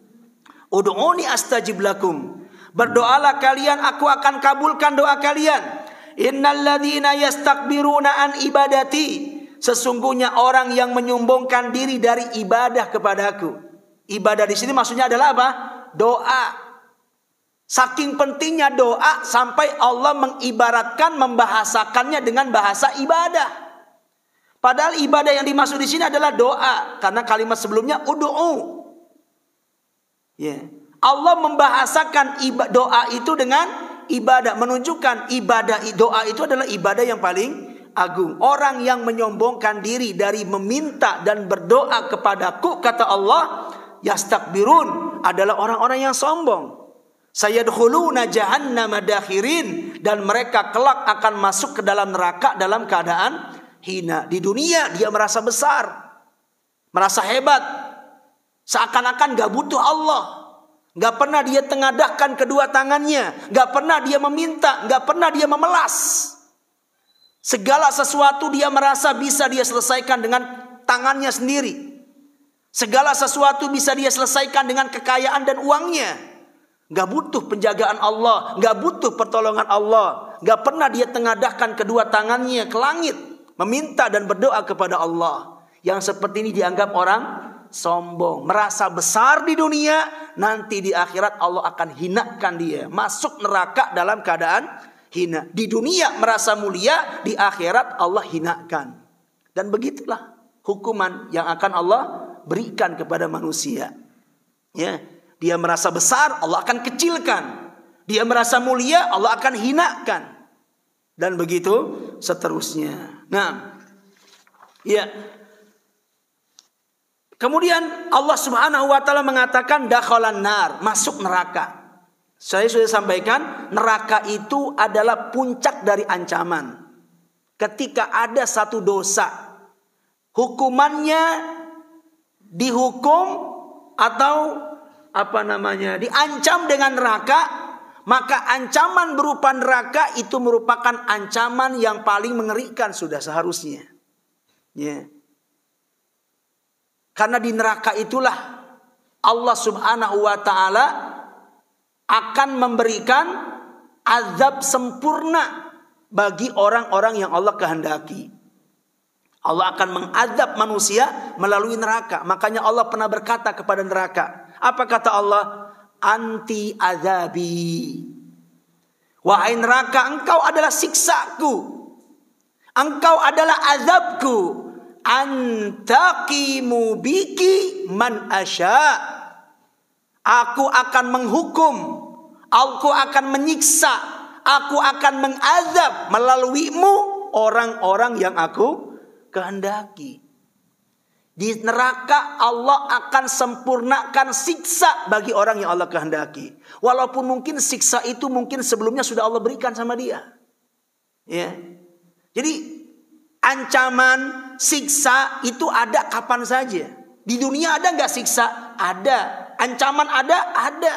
Ud'uni astajib lakum. Berdoalah kalian, aku akan kabulkan doa kalian. Innal ladzina yastakbiruna an ibadati. Sesungguhnya orang yang menyombongkan diri dari ibadah kepadaku. Ibadah di sini maksudnya adalah apa? Doa. Saking pentingnya doa sampai Allah mengibaratkan, membahasakannya dengan bahasa ibadah. Padahal ibadah yang dimaksud di sini adalah doa, karena kalimat sebelumnya ud'u. Yeah. Allah membahasakan doa itu dengan ibadah, menunjukkan ibadah doa itu adalah ibadah yang paling agung. Orang yang menyombongkan diri dari meminta dan berdoa kepadaku, kata Allah, yastakbirun, adalah orang-orang yang sombong. Sayadkhuluna jahannama dakhirin, dan mereka kelak akan masuk ke dalam neraka dalam keadaan hina. Di dunia dia merasa besar, merasa hebat, seakan-akan gak butuh Allah. Gak pernah dia tengadahkan kedua tangannya, gak pernah dia meminta, gak pernah dia memelas. Segala sesuatu dia merasa bisa dia selesaikan dengan tangannya sendiri. Segala sesuatu bisa dia selesaikan dengan kekayaan dan uangnya. Gak butuh penjagaan Allah, gak butuh pertolongan Allah. Gak pernah dia tengadahkan kedua tangannya ke langit, meminta dan berdoa kepada Allah. Yang seperti ini dianggap orang sombong, merasa besar di dunia, nanti di akhirat Allah akan hinakan dia, masuk neraka dalam keadaan hina. Di dunia merasa mulia, di akhirat Allah hinakan. Dan begitulah hukuman yang akan Allah berikan kepada manusia. Ya, dia merasa besar, Allah akan kecilkan. Dia merasa mulia, Allah akan hinakan. Dan begitu seterusnya. Nah, ya. Kemudian Allah Subhanahu wa taala mengatakan dakhalan nar, masuk neraka. Saya sudah sampaikan, neraka itu adalah puncak dari ancaman. Ketika ada satu dosa, hukumannya dihukum atau diancam dengan neraka, maka ancaman berupa neraka itu merupakan ancaman yang paling mengerikan sudah seharusnya. Ya. Karena di neraka itulah Allah Subhanahu wa taala akan memberikan azab sempurna bagi orang-orang yang Allah kehendaki. Allah akan mengazab manusia melalui neraka. Makanya Allah pernah berkata kepada neraka. Apa kata Allah? Anti azabi. Wahai neraka, engkau adalah siksaku. Engkau adalah azabku. Antaqimu biki man asya. Aku akan menghukum, aku akan menyiksa, aku akan mengazab melaluimu orang-orang yang aku kehendaki. Di neraka Allah akan sempurnakan siksa bagi orang yang Allah kehendaki. Walaupun mungkin siksa itu mungkin sebelumnya sudah Allah berikan sama dia. Ya. Jadi ancaman, siksa itu ada kapan saja. Di dunia ada nggak siksa? Ada. Ancaman ada? Ada.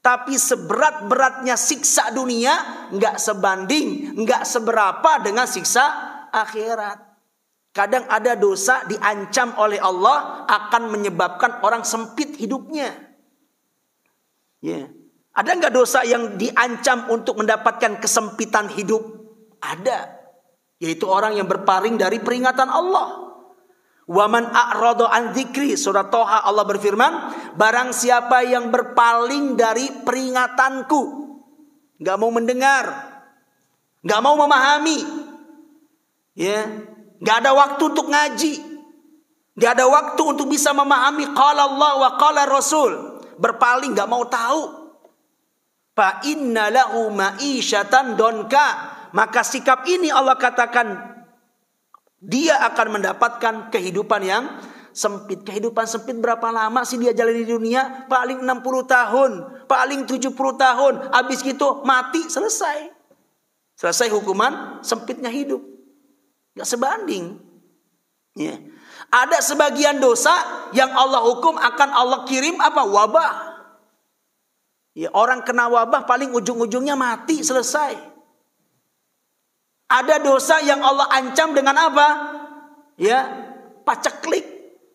Tapi seberat-beratnya siksa dunia nggak sebanding, nggak seberapa dengan siksa akhirat. Kadang ada dosa diancam oleh Allah akan menyebabkan orang sempit hidupnya. Ya. Ada nggak dosa yang diancam untuk mendapatkan kesempitan hidup? Ada. Yaitu orang yang berpaling dari peringatan Allah. Waman a'rada an dzikri, surah Toha Allah berfirman, barang siapa yang berpaling dari peringatanku, nggak mau mendengar, nggak mau memahami, ya, nggak ada waktu untuk ngaji, nggak ada waktu untuk bisa memahami qala Allah wa qala Rasul, berpaling, nggak mau tahu. Fa inna lahu ma'isyatan donka, maka sikap ini Allah katakan dia akan mendapatkan kehidupan yang sempit. Kehidupan sempit berapa lama sih dia jalani di dunia? Paling 60 tahun, paling 70 tahun. Habis gitu mati, selesai. Selesai hukuman sempitnya hidup. Gak sebanding. Ya. Ada sebagian dosa yang Allah hukum akan Allah kirim apa? Wabah. Ya, orang kena wabah paling ujung-ujungnya mati, selesai. Ada dosa yang Allah ancam dengan apa? Ya, paceklik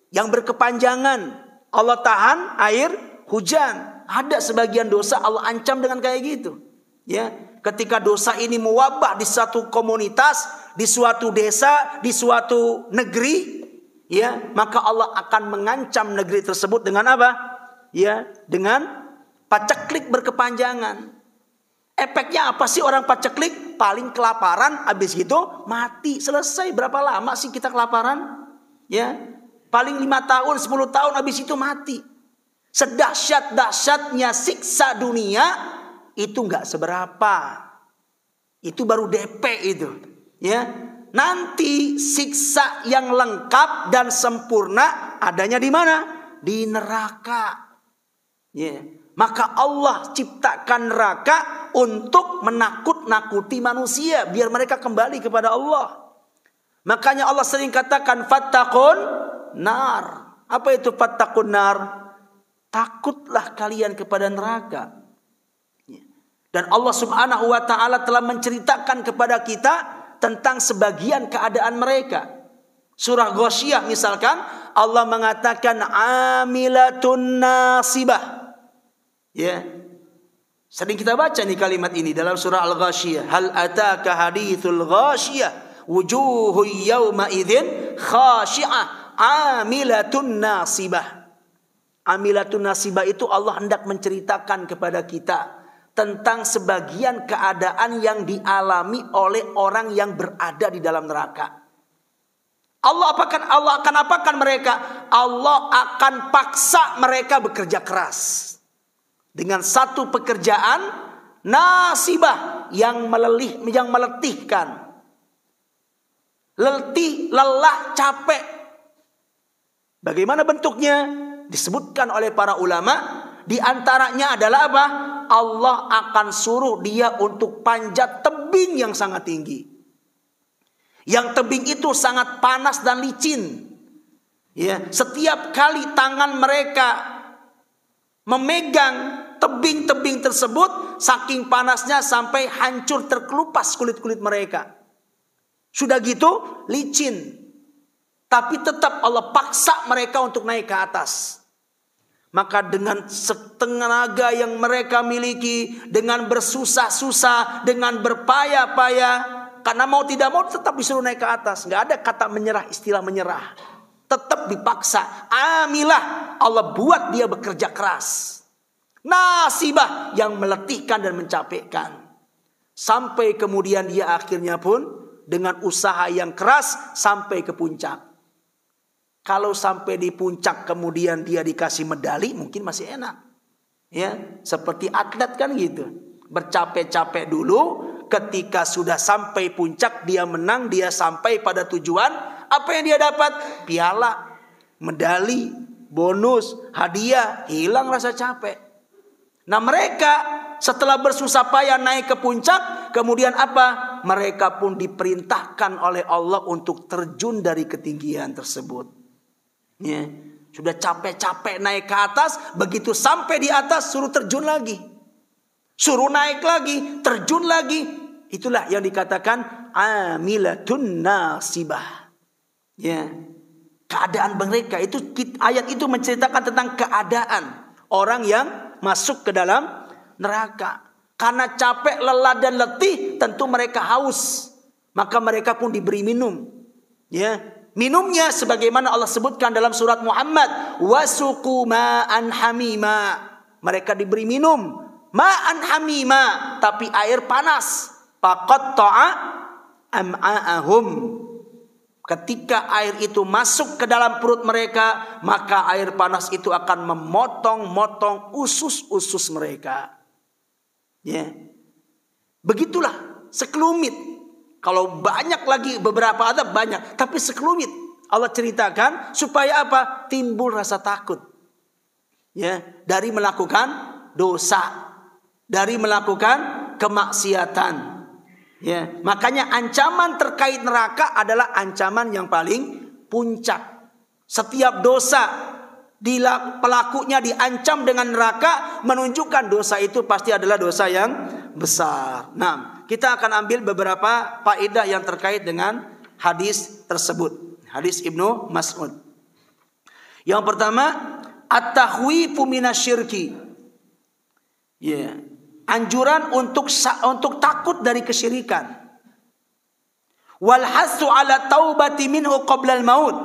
yang berkepanjangan. Allah tahan air hujan. Ada sebagian dosa Allah ancam dengan kayak gitu. Ya, ketika dosa ini mewabah di satu komunitas, di suatu desa, di suatu negeri, ya, maka Allah akan mengancam negeri tersebut dengan apa? Ya, dengan paceklik berkepanjangan. Efeknya apa sih orang paceklik? Paling kelaparan, habis gitu mati, selesai. Berapa lama sih kita kelaparan? Ya, paling 5 tahun, 10 tahun, habis itu mati. Sedahsyat-dahsyatnya siksa dunia itu nggak seberapa. Itu baru DP itu. Ya, nanti siksa yang lengkap dan sempurna adanya di mana? Di neraka. Ya. Maka Allah ciptakan neraka untuk menakut-nakuti manusia biar mereka kembali kepada Allah. Makanya Allah sering katakan fattaqun nar. Apa itu fattaqun nar? Takutlah kalian kepada neraka. Dan Allah Subhanahu wa taala telah menceritakan kepada kita tentang sebagian keadaan mereka. Surah Ghasyiyah misalkan, Allah mengatakan amilatun nasibah. Ya. Sering kita baca nih kalimat ini dalam surah Al-Ghasyiyah. Hal ataka hadithul ghasyiyah wujuhu yawma idzin khashi'ah amilatun nasibah. Amilatun nasibah itu Allah hendak menceritakan kepada kita tentang sebagian keadaan yang dialami oleh orang yang berada di dalam neraka. Allah akan apakan mereka? Allah akan paksa mereka bekerja keras dengan satu pekerjaan nasibah yang meletihkan. Letih, lelah, capek. Bagaimana bentuknya? Disebutkan oleh para ulama, di antaranya adalah apa? Allah akan suruh dia untuk panjat tebing yang sangat tinggi. Yang tebing itu sangat panas dan licin. Ya, setiap kali tangan mereka memegang tebing-tebing tersebut, saking panasnya sampai hancur terkelupas kulit-kulit mereka. Sudah gitu licin. Tapi tetap Allah paksa mereka untuk naik ke atas. Maka dengan setenaga yang mereka miliki, dengan bersusah-susah, dengan berpayah-payah, karena mau tidak mau tetap disuruh naik ke atas. Nggak ada kata menyerah, istilah menyerah. Tetap dipaksa. Amilah, Allah buat dia bekerja keras. Nasibah, yang meletihkan dan mencapekkan. Sampai kemudian dia akhirnya pun dengan usaha yang keras sampai ke puncak. Kalau sampai di puncak kemudian dia dikasih medali, mungkin masih enak. Ya, seperti atlet kan gitu. Bercapek-capek dulu, ketika sudah sampai puncak dia menang, dia sampai pada tujuan, apa yang dia dapat? Piala, medali, bonus, hadiah, hilang rasa capek. Nah, mereka setelah bersusah payah naik ke puncak, kemudian apa? Mereka pun diperintahkan oleh Allah untuk terjun dari ketinggian tersebut. Ya, sudah capek-capek naik ke atas, begitu sampai di atas suruh terjun lagi. Suruh naik lagi, terjun lagi. Itulah yang dikatakan amilatun nasibah. Ya. Keadaan mereka itu, ayat itu menceritakan tentang keadaan orang yang masuk ke dalam neraka. Karena capek, lelah dan letih, tentu mereka haus. Maka mereka pun diberi minum. Ya. Minumnya sebagaimana Allah sebutkan dalam surat Muhammad, wasuqu ma'an hamima. Mereka diberi minum ma'an hamima, tapi air panas. Faqatta'a am'a'ahum. Ketika air itu masuk ke dalam perut mereka, maka air panas itu akan memotong-motong usus-usus mereka. Ya. Begitulah sekelumit. Kalau banyak lagi, beberapa ada banyak, tapi sekelumit Allah ceritakan supaya apa? Timbul rasa takut. Ya, dari melakukan dosa, dari melakukan kemaksiatan. Ya, makanya ancaman terkait neraka adalah ancaman yang paling puncak. Setiap dosa pelakunya diancam dengan neraka, menunjukkan dosa itu pasti adalah dosa yang besar. Nah, kita akan ambil beberapa faedah yang terkait dengan hadis tersebut. Hadis Ibnu Mas'ud. Yang pertama, at-takhwifu minasyirki. Ya, anjuran untuk takut dari kesyirikan. Wal hasu ala taubati minhu qabla al-maut.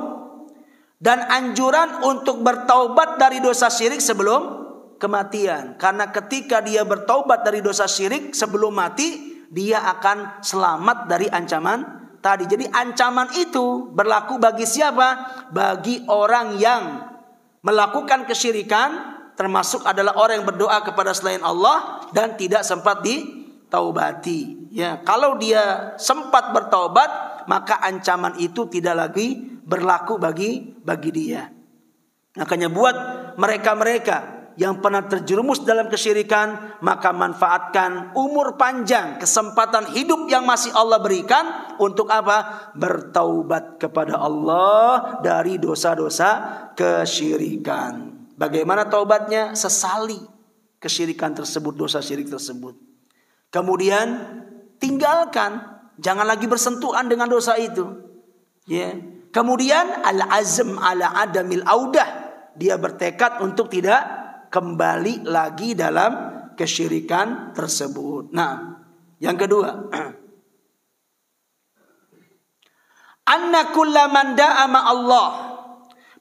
Dan anjuran untuk bertaubat dari dosa syirik sebelum kematian. Karena ketika dia bertaubat dari dosa syirik sebelum mati, dia akan selamat dari ancaman tadi. Jadi ancaman itu berlaku bagi siapa? Bagi orang yang melakukan kesyirikan, termasuk adalah orang yang berdoa kepada selain Allah dan tidak sempat ditaubati. Ya, kalau dia sempat bertaubat, maka ancaman itu tidak lagi berlaku bagi dia. Makanya buat mereka-mereka yang pernah terjerumus dalam kesyirikan, maka manfaatkan umur panjang, kesempatan hidup yang masih Allah berikan untuk apa? Bertaubat kepada Allah dari dosa-dosa kesyirikan. Bagaimana taubatnya? Sesali kesyirikan tersebut, dosa syirik tersebut. Kemudian tinggalkan, jangan lagi bersentuhan dengan dosa itu. Ya. Kemudian al-azm ala adamil audah, dia bertekad untuk tidak kembali lagi dalam kesyirikan tersebut. Nah, yang kedua, anna kullaman da'a ma Allah,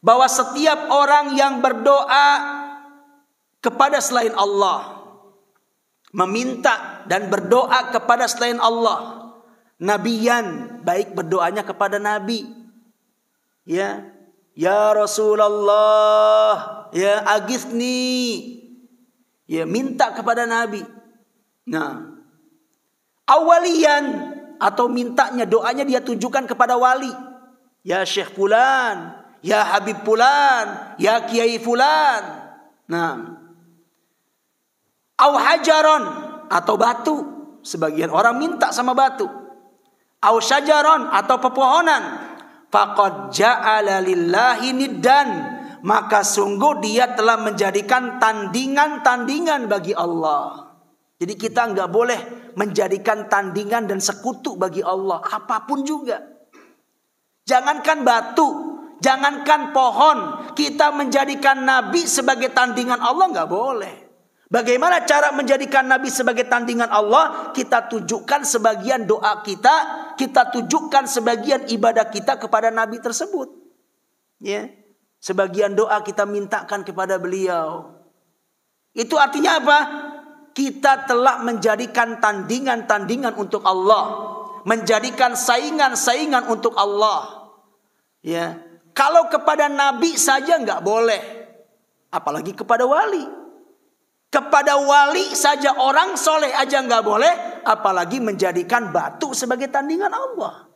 bahwa setiap orang yang berdoa kepada selain Allah, meminta dan berdoa kepada selain Allah, nabiyan, baik berdoanya kepada nabi, ya Rasulullah, ya aghithni, ya minta kepada nabi. Nah, awalian, atau mintanya, doanya dia tujukan kepada wali, ya Syekh fulan, ya Habib fulan, ya Kiai fulan. Nah, au hajaron, atau batu, sebagian orang minta sama batu. Au syajaron, atau pepohonan. Faqad ja'ala lillahi niddan, maka sungguh dia telah menjadikan tandingan-tandingan bagi Allah. Jadi kita nggak boleh menjadikan tandingan dan sekutu bagi Allah, apapun juga. Jangankan batu, jangankan pohon, kita menjadikan Nabi sebagai tandingan Allah nggak boleh. Bagaimana cara menjadikan Nabi sebagai tandingan Allah? Kita tunjukkan sebagian doa kita tunjukkan sebagian ibadah kita kepada Nabi tersebut. Ya, sebagian doa kita mintakan kepada beliau. Itu artinya apa? Kita telah menjadikan tandingan-tandingan untuk Allah, menjadikan saingan-saingan untuk Allah. Ya, kalau kepada Nabi saja nggak boleh, apalagi kepada wali. Kepada wali saja, orang soleh aja nggak boleh, apalagi menjadikan batu sebagai tandingan Allah,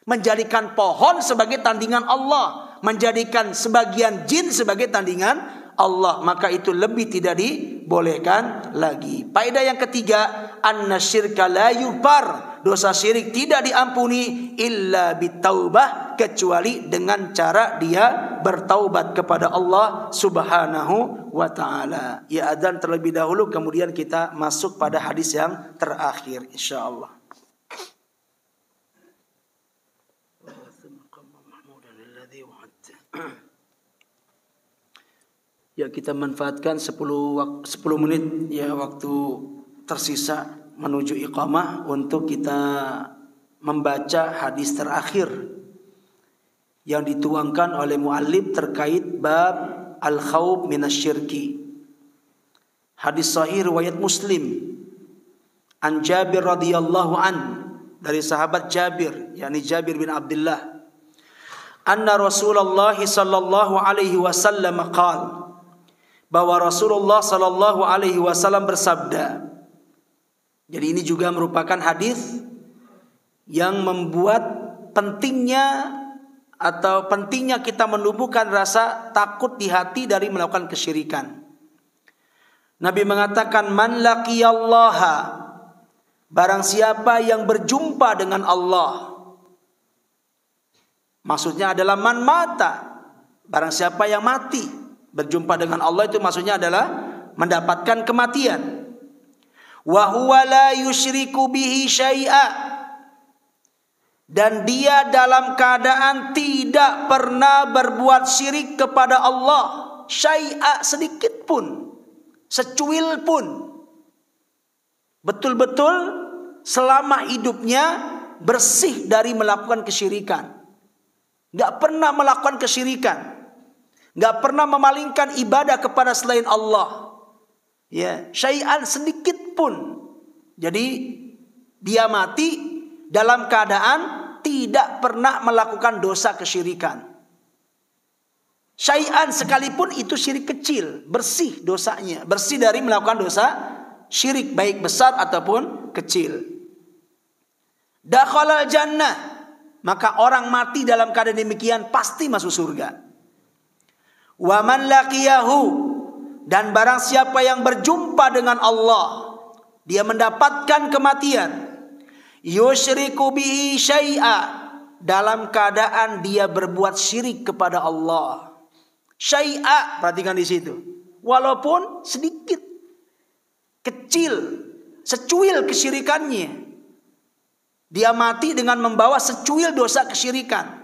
menjadikan pohon sebagai tandingan Allah, menjadikan sebagian jin sebagai tandingan Allah. Maka itu lebih tidak dibolehkan lagi. Faedah yang ketiga, anna syirka la yughfar, dosa syirik tidak diampuni illa bitaubah, kecuali dengan cara dia bertaubat kepada Allah Subhanahu wa ta'ala. Ya, adzan terlebih dahulu, kemudian kita masuk pada hadis yang terakhir insyaallah. Ya, kita manfaatkan 10 menit ya waktu tersisa menuju iqamah untuk kita membaca hadis terakhir yang dituangkan oleh muallif terkait bab al-khawf minasyirki. Hadis sahih riwayat Muslim. An Jabir radhiyallahu an, dari sahabat Jabir, yakni Jabir bin Abdullah. Anna Rasulullah sallallahu alaihi wasallam qala, bahwa Rasulullah sallallahu alaihi wasallam bersabda. Jadi ini juga merupakan hadis yang membuat pentingnya kita menumbuhkan rasa takut di hati dari melakukan kesyirikan. Nabi mengatakan, man laqiyallaha, barang siapa yang berjumpa dengan Allah. Maksudnya adalah man mata, barang siapa yang mati. Berjumpa dengan Allah itu maksudnya adalah mendapatkan kematian. Wa huwa la yusyriku bihi syai'a, dan dia dalam keadaan tidak pernah berbuat syirik kepada Allah, syai'a, sedikit pun, secuil pun. Betul-betul selama hidupnya bersih dari melakukan kesyirikan. Gak pernah melakukan kesyirikan, gak pernah memalingkan ibadah kepada selain Allah. Ya, syai'an, sedikit pun. Jadi dia mati dalam keadaan tidak pernah melakukan dosa kesyirikan. Syai'an, sekalipun itu syirik kecil, bersih dosanya, bersih dari melakukan dosa syirik baik besar ataupun kecil. Dakhalal jannah, maka orang mati dalam keadaan demikian pasti masuk surga. Wa man laqiyahu, dan barang siapa yang berjumpa dengan Allah, dia mendapatkan kematian, yusyriku bihi syai'a, dalam keadaan dia berbuat syirik kepada Allah. Syai'a, perhatikan di situ, walaupun sedikit, kecil, secuil kesyirikannya, dia mati dengan membawa secuil dosa kesyirikan.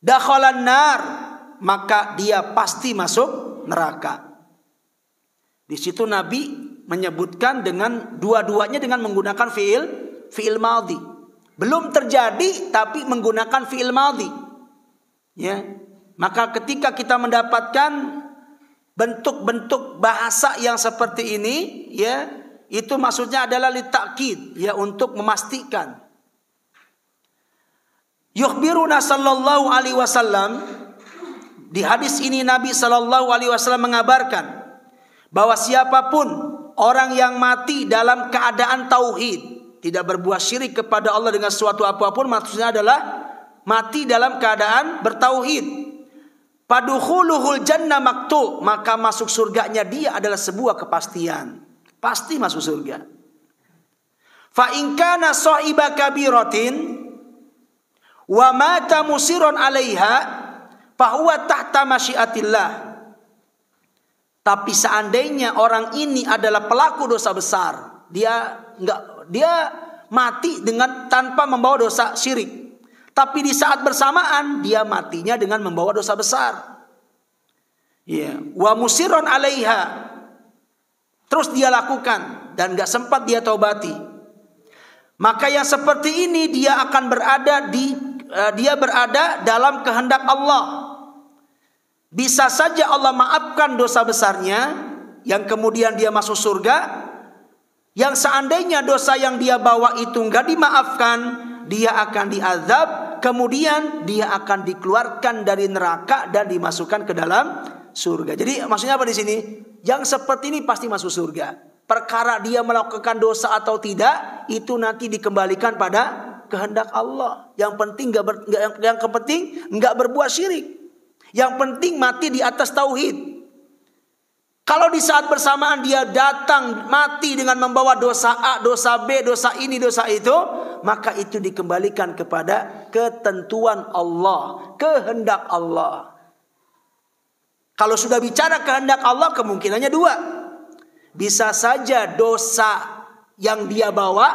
dakhalan nar, maka dia pasti masuk neraka. Di situ Nabi menyebutkan dengan dua-duanya dengan menggunakan fiil madhi. Belum terjadi tapi menggunakan fiil madhi. Ya. Maka ketika kita mendapatkan bentuk-bentuk bahasa yang seperti ini, ya, itu maksudnya adalah litakid, ya, untuk memastikan. Yukhbiruna sallallahu alaihi wasallam, di hadis ini Nabi sallallahu alaihi wasallam mengabarkan bahwa siapapun orang yang mati dalam keadaan tauhid, tidak berbuat syirik kepada Allah dengan sesuatu apapun, maksudnya adalah mati dalam keadaan bertauhid, Padukhuluhul jannah maktu, maka masuk surganya dia adalah sebuah kepastian. Pasti masuk surga. Fa in kana sahiba kabiratin wa mata musiron 'alaiha fa huwa tahta masyiatillah. Tapi seandainya orang ini adalah pelaku dosa besar, dia mati dengan tanpa membawa dosa syirik. Tapi di saat bersamaan dia matinya dengan membawa dosa besar. Ya, wa musiron 'alaiha. Terus dia lakukan dan enggak sempat dia taubati. Maka yang seperti ini dia akan berada dalam kehendak Allah. Bisa saja Allah maafkan dosa besarnya yang kemudian dia masuk surga. Yang seandainya dosa yang dia bawa itu enggak dimaafkan, dia akan diazab. Kemudian dia akan dikeluarkan dari neraka dan dimasukkan ke dalam surga. Jadi maksudnya apa di sini? Yang seperti ini pasti masuk surga. Perkara dia melakukan dosa atau tidak, itu nanti dikembalikan pada kehendak Allah. Yang penting enggak berbuat syirik. Yang penting mati di atas tauhid. Kalau di saat bersamaan dia datang mati dengan membawa dosa A, dosa B, dosa ini, dosa itu, maka itu dikembalikan kepada ketentuan Allah, kehendak Allah. Kalau sudah bicara kehendak Allah, kemungkinannya dua. Bisa saja dosa yang dia bawa,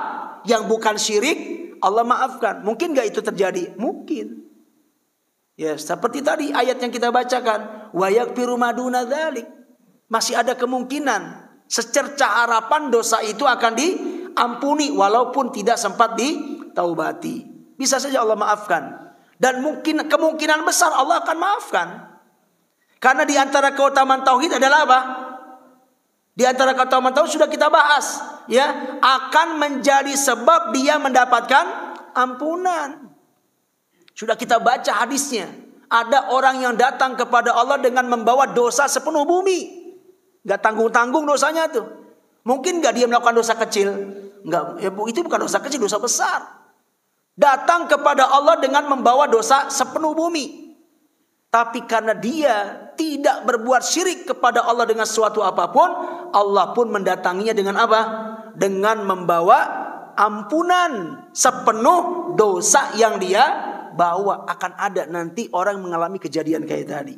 yang bukan syirik, Allah maafkan. Mungkin gak itu terjadi? Mungkin. Ya, seperti tadi ayat yang kita bacakan, wa yaghfiru ma duna dzalik. Masih ada kemungkinan secerca harapan dosa itu akan diampuni walaupun tidak sempat ditaubati. Bisa saja Allah maafkan. Dan mungkin kemungkinan besar Allah akan maafkan. Karena di antara keutamaan tauhid adalah apa? Di antara keutamaan tauhid sudah kita bahas, ya, akan menjadi sebab dia mendapatkan ampunan. Sudah kita baca hadisnya. Ada orang yang datang kepada Allah dengan membawa dosa sepenuh bumi. Gak tanggung-tanggung dosanya tuh. Mungkin gak dia melakukan dosa kecil? Enggak, ya, itu bukan dosa kecil, dosa besar. Datang kepada Allah dengan membawa dosa sepenuh bumi. Tapi karena dia tidak berbuat syirik kepada Allah dengan sesuatu apapun, Allah pun mendatanginya dengan apa? Dengan membawa ampunan sepenuh dosa yang dia bawa. Akan ada nanti orang mengalami kejadian kayak tadi.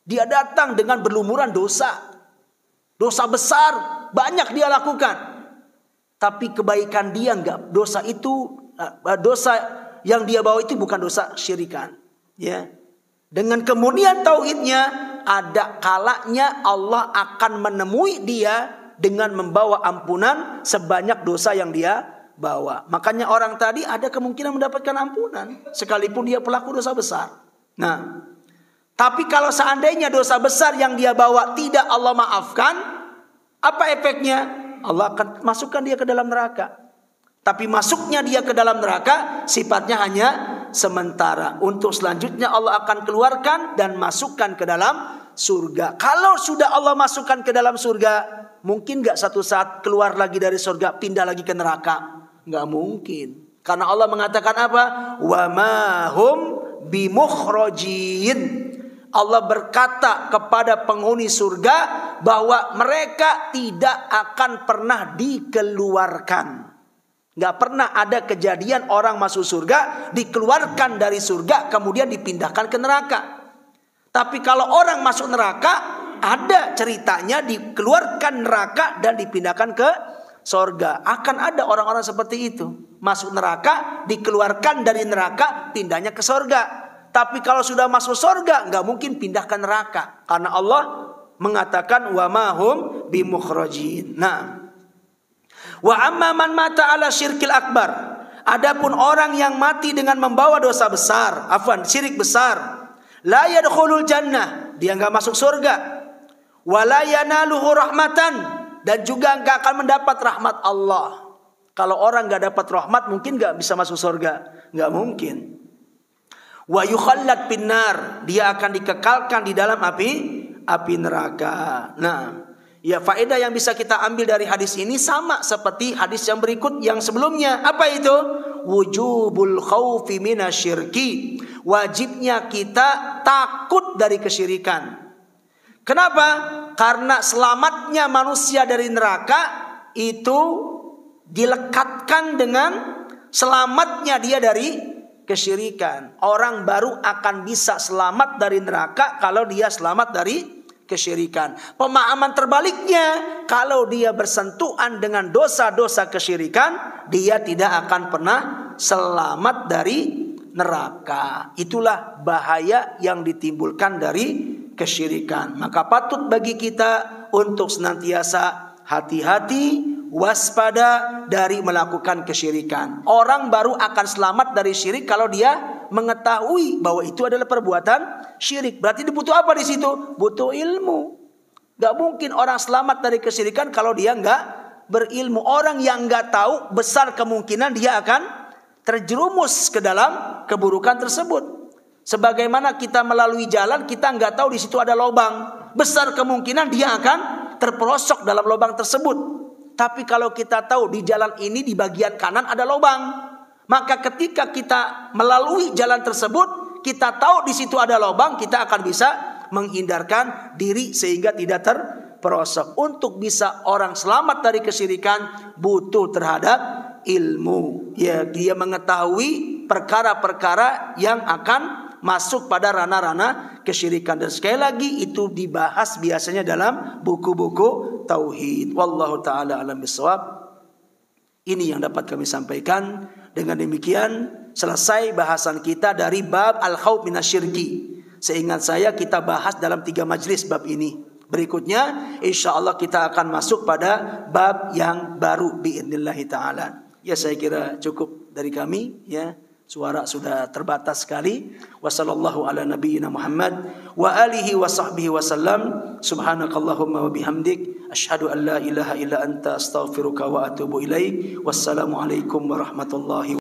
Dia datang dengan berlumuran dosa. Dosa besar banyak dia lakukan. Tapi kebaikan dia enggak. Dosa yang dia bawa itu bukan dosa syirikan. Ya. Dengan kemudian tauhidnya, ada kalanya Allah akan menemui dia dengan membawa ampunan sebanyak dosa yang dia bawa. Makanya orang tadi ada kemungkinan mendapatkan ampunan sekalipun dia pelaku dosa besar. Nah, tapi kalau seandainya dosa besar yang dia bawa tidak Allah maafkan, apa efeknya? Allah akan masukkan dia ke dalam neraka. Tapi masuknya dia ke dalam neraka sifatnya hanya sementara. Untuk selanjutnya Allah akan keluarkan dan masukkan ke dalam surga. Kalau sudah Allah masukkan ke dalam surga, mungkin gak satu saat keluar lagi dari surga pindah lagi ke neraka? Gak mungkin. Karena Allah mengatakan apa? Wa ma hum bimukhrajin. Allah berkata kepada penghuni surga bahwa mereka tidak akan pernah dikeluarkan. Gak pernah ada kejadian orang masuk surga dikeluarkan dari surga kemudian dipindahkan ke neraka. Tapi kalau orang masuk neraka, ada ceritanya dikeluarkan neraka dan dipindahkan ke surga. Akan ada orang-orang seperti itu. Masuk neraka, dikeluarkan dari neraka, pindahnya ke surga. Tapi kalau sudah masuk surga, nggak mungkin pindah ke neraka. Karena Allah mengatakan wa ma hum bimukhrajin. Nah, wa amma man mata ala syirkil akbar. Adapun orang yang mati dengan membawa dosa besar, syirik besar, la yadkhulul jannah, dia enggak masuk surga. Wa la yanaluhu rahmatan, dan juga enggak akan mendapat rahmat Allah. Kalau orang enggak dapat rahmat, mungkin enggak bisa masuk surga, enggak mungkin. Wa yukhallad finnar, dia akan dikekalkan di dalam api neraka. Nah, ya, faedah yang bisa kita ambil dari hadis ini sama seperti hadis yang berikut yang sebelumnya. Apa itu? Wujubul khaufi minasyirki. Wajibnya kita takut dari kesyirikan. Kenapa? Karena selamatnya manusia dari neraka itu dilekatkan dengan selamatnya dia dari kesyirikan. Orang baru akan bisa selamat dari neraka kalau dia selamat dari kesyirikan. Pemahaman terbaliknya, kalau dia bersentuhan dengan dosa-dosa kesyirikan, dia tidak akan pernah selamat dari neraka. Itulah bahaya yang ditimbulkan dari kesyirikan. Maka patut bagi kita untuk senantiasa hati-hati, waspada dari melakukan kesyirikan. Orang baru akan selamat dari syirik kalau dia mengetahui bahwa itu adalah perbuatan syirik. Berarti dibutuh apa di situ? Butuh ilmu. Gak mungkin orang selamat dari kesyirikan kalau dia gak berilmu. Orang yang gak tahu, besar kemungkinan dia akan terjerumus ke dalam keburukan tersebut. Sebagaimana kita melalui jalan, kita gak tahu di situ ada lubang, besar kemungkinan dia akan terperosok dalam lubang tersebut. Tapi kalau kita tahu di jalan ini di bagian kanan ada lubang, maka ketika kita melalui jalan tersebut, kita tahu di situ ada lubang, kita akan bisa menghindarkan diri sehingga tidak terperosok. Untuk bisa orang selamat dari kesyirikan butuh terhadap ilmu. Ya, dia mengetahui perkara-perkara yang akan masuk pada ranah-ranah kesyirikan. Dan sekali lagi itu dibahas biasanya dalam buku-buku tauhid. Wallahu taala alam bisawab. Ini yang dapat kami sampaikan. Dengan demikian selesai bahasan kita dari bab al-khauf minasyirki. Seingat saya kita bahas dalam 3 majlis bab ini. Berikutnya insyaallah kita akan masuk pada bab yang baru biidznillah taala. Ya, saya kira cukup dari kami ya. Suara sudah terbatas sekali. Wassallallahu ala nabiyyina Muhammad wa alihi wa sahbihi wasallam. Subhanakallahumma wa bihamdik asyhadu an la ilaha illa anta astaghfiruka wa atubu ilaik. Wassalamu alaikum warahmatullahi